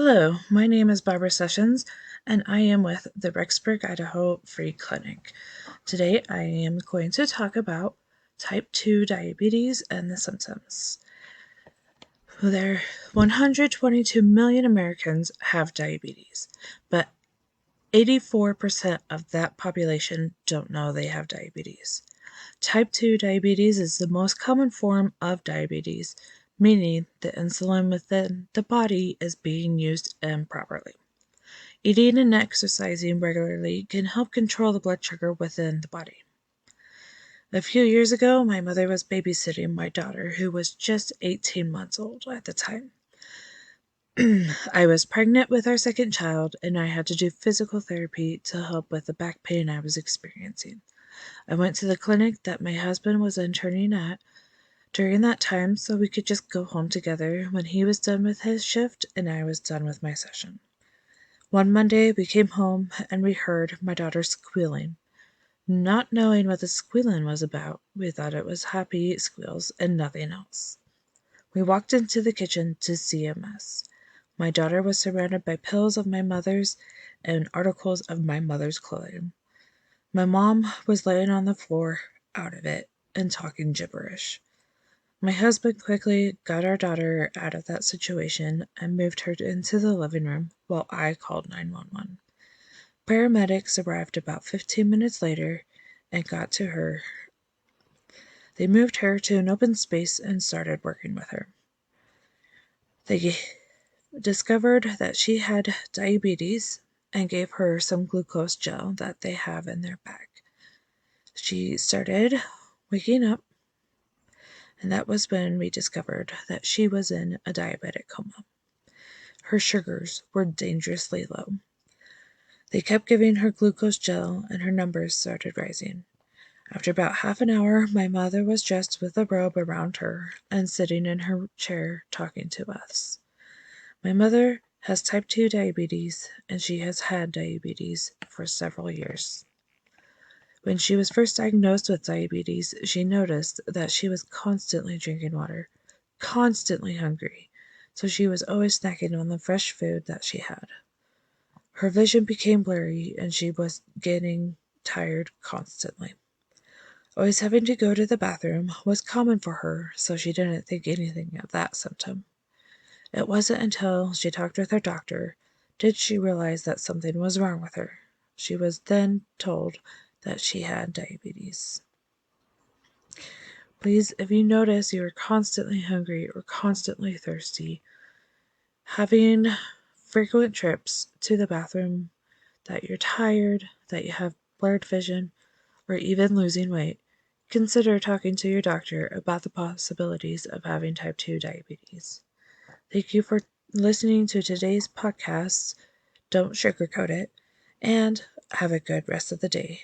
Hello, my name is Barbara Sessions, and I am with the Rexburg, Idaho Free Clinic. Today I am going to talk about type 2 diabetes and the symptoms. There are 122 million Americans have diabetes, but 84% of that population don't know they have diabetes. Type 2 diabetes is the most common form of diabetes, meaning the insulin within the body is being used improperly. Eating and exercising regularly can help control the blood sugar within the body. A few years ago, my mother was babysitting my daughter, who was just 18 months old at the time. I was pregnant with our second child, and I had to do physical therapy to help with the back pain I was experiencing. I went to the clinic that my husband was interning at during that time so we could just go home together when he was done with his shift and I was done with my session. One Monday, we came home and we heard my daughter squealing. Not knowing what the squealing was about, we thought it was happy squeals and nothing else. We walked into the kitchen to see a mess. My daughter was surrounded by pills of my mother's and articles of my mother's clothing. My mom was laying on the floor, out of it, and talking gibberish. My husband quickly got our daughter out of that situation and moved her into the living room while I called 911. Paramedics arrived about 15 minutes later and got to her. They moved her to an open space and started working with her. They discovered that she had diabetes and gave her some glucose gel that they have in their bag. She started waking up, and that was when we discovered that she was in a diabetic coma. Her sugars were dangerously low. They kept giving her glucose gel, and her numbers started rising. After about half an hour, my mother was dressed with a robe around her and sitting in her chair talking to us. My mother has type 2 diabetes, and she has had diabetes for several years. When she was first diagnosed with diabetes, she noticed that she was constantly drinking water, constantly hungry, so she was always snacking on the fresh food that she had. Her vision became blurry, and she was getting tired constantly. Always having to go to the bathroom was common for her, so she didn't think anything of that symptom. It wasn't until she talked with her doctor did she realize that something was wrong with her. She was then told that she had diabetes. Please, if you notice you are constantly hungry or constantly thirsty, having frequent trips to the bathroom, that you're tired, that you have blurred vision, or even losing weight, consider talking to your doctor about the possibilities of having type 2 diabetes. Thank you for listening to today's podcast. Don't sugarcoat it, and have a good rest of the day.